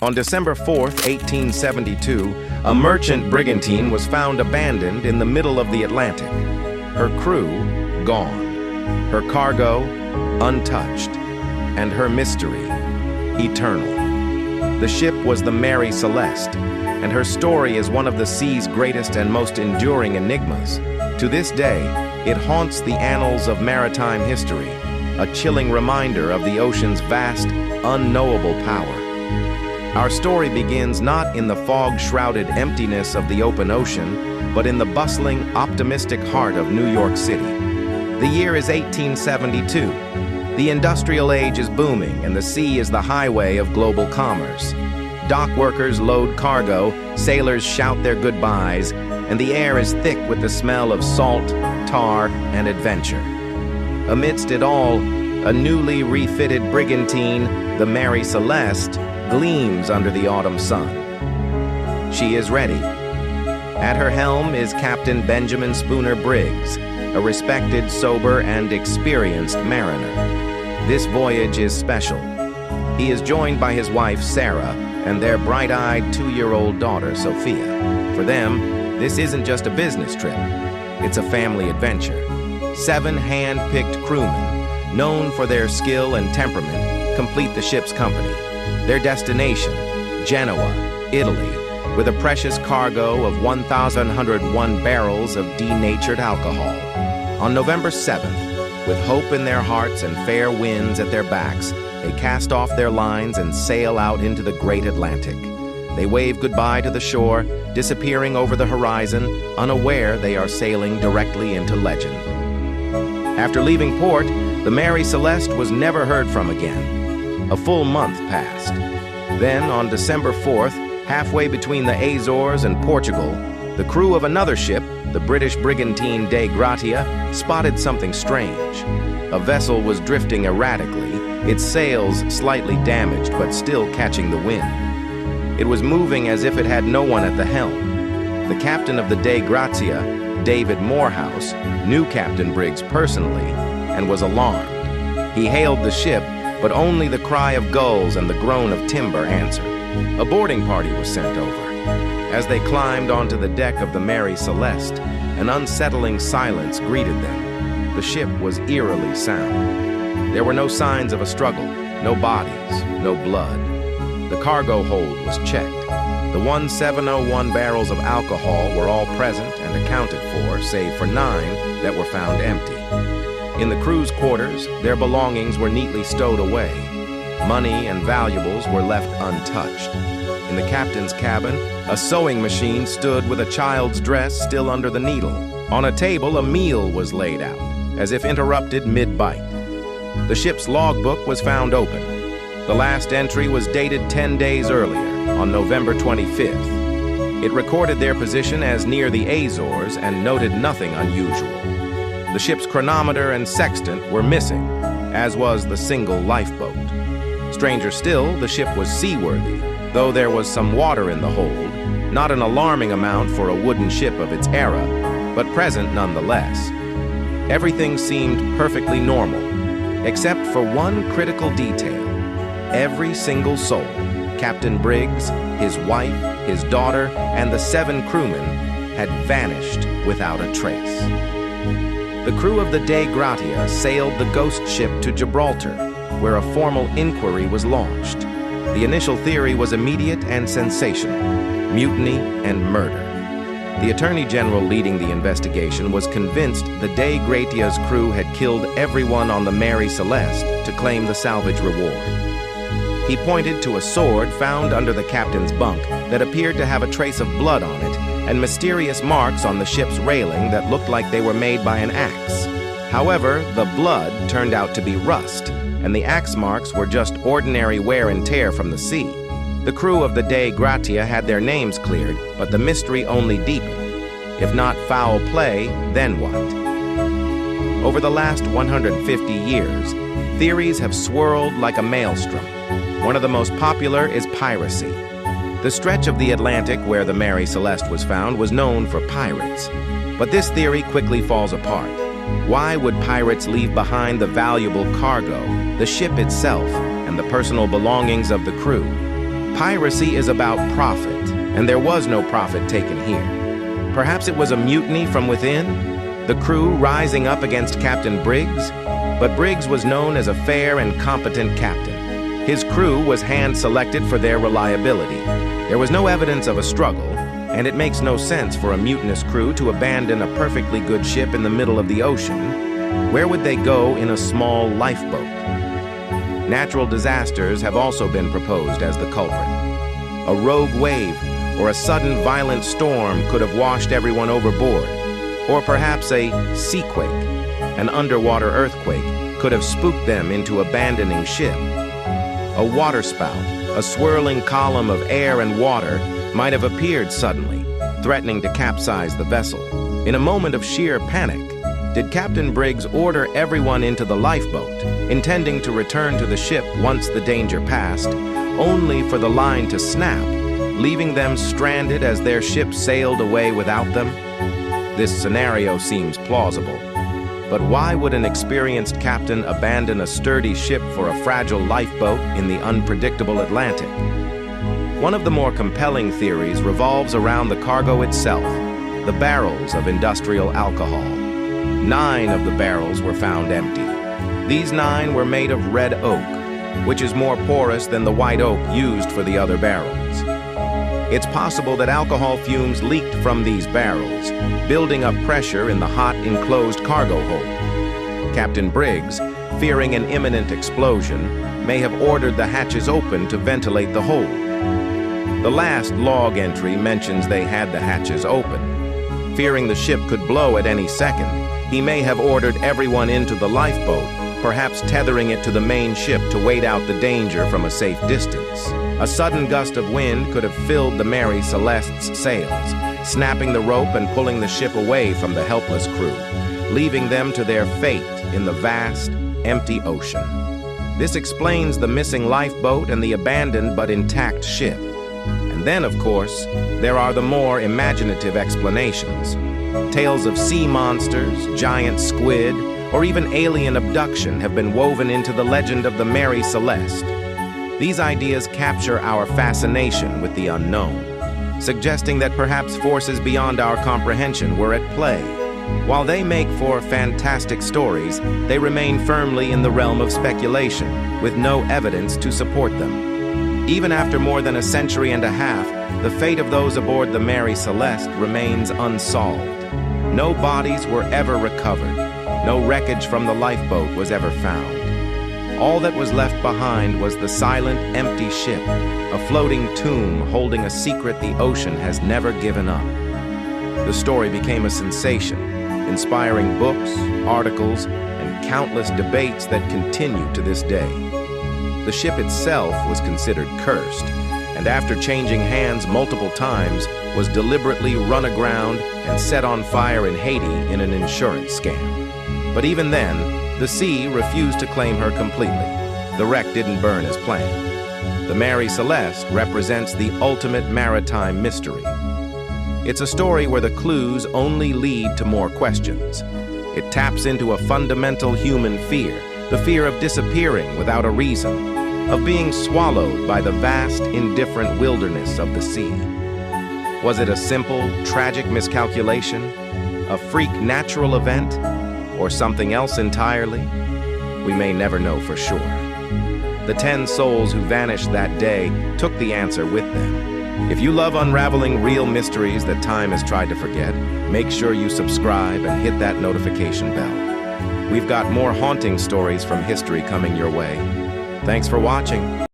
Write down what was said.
On December 4th, 1872, a merchant brigantine was found abandoned in the middle of the Atlantic. Her crew, gone. Her cargo, untouched. And her mystery, eternal. The ship was the Mary Celeste, and her story is one of the sea's greatest and most enduring enigmas. To this day, it haunts the annals of maritime history, a chilling reminder of the ocean's vast, unknowable power. Our story begins not in the fog-shrouded emptiness of the open ocean, but in the bustling, optimistic heart of New York City. The year is 1872. The industrial age is booming, and the sea is the highway of global commerce. Dock workers load cargo, sailors shout their goodbyes, and the air is thick with the smell of salt, tar, and adventure. Amidst it all, a newly refitted brigantine, the Mary Celeste, gleams under the autumn sun. She is ready. At her helm is Captain Benjamin Spooner Briggs, a respected, sober, and experienced mariner. This voyage is special. He is joined by his wife, Sarah, and their bright-eyed 2-year-old daughter, Sophia. For them, this isn't just a business trip. It's a family adventure. 7 hand-picked crewmen, known for their skill and temperament, complete the ship's company. Their destination, Genoa, Italy, with a precious cargo of 1,101 barrels of denatured alcohol. On November 7th, with hope in their hearts and fair winds at their backs, they cast off their lines and sail out into the great Atlantic. They wave goodbye to the shore, disappearing over the horizon, unaware they are sailing directly into legend. After leaving port, the Mary Celeste was never heard from again. A full month passed. Then, on December 4th, halfway between the Azores and Portugal, the crew of another ship, the British brigantine Dei Gratia, spotted something strange. A vessel was drifting erratically, its sails slightly damaged but still catching the wind. It was moving as if it had no one at the helm. The captain of the Dei Gratia, David Morehouse, knew Captain Briggs personally and was alarmed. He hailed the ship, but only the cry of gulls and the groan of timber answered. A boarding party was sent over. As they climbed onto the deck of the Mary Celeste, an unsettling silence greeted them. The ship was eerily sound. There were no signs of a struggle, no bodies, no blood. The cargo hold was checked. The 1,701 barrels of alcohol were all present and accounted for, save for 9 that were found empty. In the crew's quarters, their belongings were neatly stowed away. Money and valuables were left untouched. In the captain's cabin, a sewing machine stood with a child's dress still under the needle. On a table, a meal was laid out, as if interrupted mid-bite. The ship's logbook was found open. The last entry was dated 10 days earlier, on November 25th. It recorded their position as near the Azores and noted nothing unusual. The ship's chronometer and sextant were missing, as was the single lifeboat. Stranger still, the ship was seaworthy, though there was some water in the hold, not an alarming amount for a wooden ship of its era, but present nonetheless. Everything seemed perfectly normal, except for one critical detail. Every single soul, Captain Briggs, his wife, his daughter, and the 7 crewmen, had vanished without a trace. The crew of the Dei Gratia sailed the ghost ship to Gibraltar, where a formal inquiry was launched. The initial theory was immediate and sensational: mutiny and murder. The Attorney General leading the investigation was convinced the Dei Gratia's crew had killed everyone on the Mary Celeste to claim the salvage reward. He pointed to a sword found under the captain's bunk that appeared to have a trace of blood on it and mysterious marks on the ship's railing that looked like they were made by an axe. However, the blood turned out to be rust, and the axe marks were just ordinary wear and tear from the sea. The crew of the Dei Gratia had their names cleared, but the mystery only deepened. If not foul play, then what? Over the last 150 years, theories have swirled like a maelstrom. One of the most popular is piracy. The stretch of the Atlantic where the Mary Celeste was found was known for pirates. But this theory quickly falls apart. Why would pirates leave behind the valuable cargo, the ship itself, and the personal belongings of the crew? Piracy is about profit, and there was no profit taken here. Perhaps it was a mutiny from within, the crew rising up against Captain Briggs, but Briggs was known as a fair and competent captain. His crew was hand-selected for their reliability. There was no evidence of a struggle, and it makes no sense for a mutinous crew to abandon a perfectly good ship in the middle of the ocean. Where would they go in a small lifeboat? Natural disasters have also been proposed as the culprit. A rogue wave or a sudden violent storm could have washed everyone overboard, or perhaps a seaquake, an underwater earthquake, could have spooked them into abandoning ship. A waterspout, a swirling column of air and water, might have appeared suddenly, threatening to capsize the vessel. In a moment of sheer panic, did Captain Briggs order everyone into the lifeboat, intending to return to the ship once the danger passed, only for the line to snap, leaving them stranded as their ship sailed away without them? This scenario seems plausible. But why would an experienced captain abandon a sturdy ship for a fragile lifeboat in the unpredictable Atlantic? One of the more compelling theories revolves around the cargo itself, the barrels of industrial alcohol. 9 of the barrels were found empty. These 9 were made of red oak, which is more porous than the white oak used for the other barrels. It's possible that alcohol fumes leaked from these barrels, building up pressure in the hot, enclosed cargo hold. Captain Briggs, fearing an imminent explosion, may have ordered the hatches open to ventilate the hold. The last log entry mentions they had the hatches open. Fearing the ship could blow at any second, he may have ordered everyone into the lifeboat, perhaps tethering it to the main ship to wait out the danger from a safe distance. A sudden gust of wind could have filled the Mary Celeste's sails, snapping the rope and pulling the ship away from the helpless crew, leaving them to their fate in the vast, empty ocean. This explains the missing lifeboat and the abandoned but intact ship. And then, of course, there are the more imaginative explanations. Tales of sea monsters, giant squid, or even alien abduction have been woven into the legend of the Mary Celeste. These ideas capture our fascination with the unknown, suggesting that perhaps forces beyond our comprehension were at play. While they make for fantastic stories, they remain firmly in the realm of speculation, with no evidence to support them. Even after more than a century and a half, the fate of those aboard the Mary Celeste remains unsolved. No bodies were ever recovered. No wreckage from the lifeboat was ever found. All that was left behind was the silent, empty ship, a floating tomb holding a secret the ocean has never given up. The story became a sensation, inspiring books, articles, and countless debates that continue to this day. The ship itself was considered cursed, and after changing hands multiple times, was deliberately run aground and set on fire in Haiti in an insurance scam. But even then, the sea refused to claim her completely. The wreck didn't burn as planned. The Mary Celeste represents the ultimate maritime mystery. It's a story where the clues only lead to more questions. It taps into a fundamental human fear, the fear of disappearing without a reason, of being swallowed by the vast, indifferent wilderness of the sea. Was it a simple, tragic miscalculation, a freak natural event, or something else entirely? We may never know for sure. The 10 souls who vanished that day took the answer with them. If you love unraveling real mysteries that time has tried to forget, make sure you subscribe and hit that notification bell. We've got more haunting stories from history coming your way. Thanks for watching.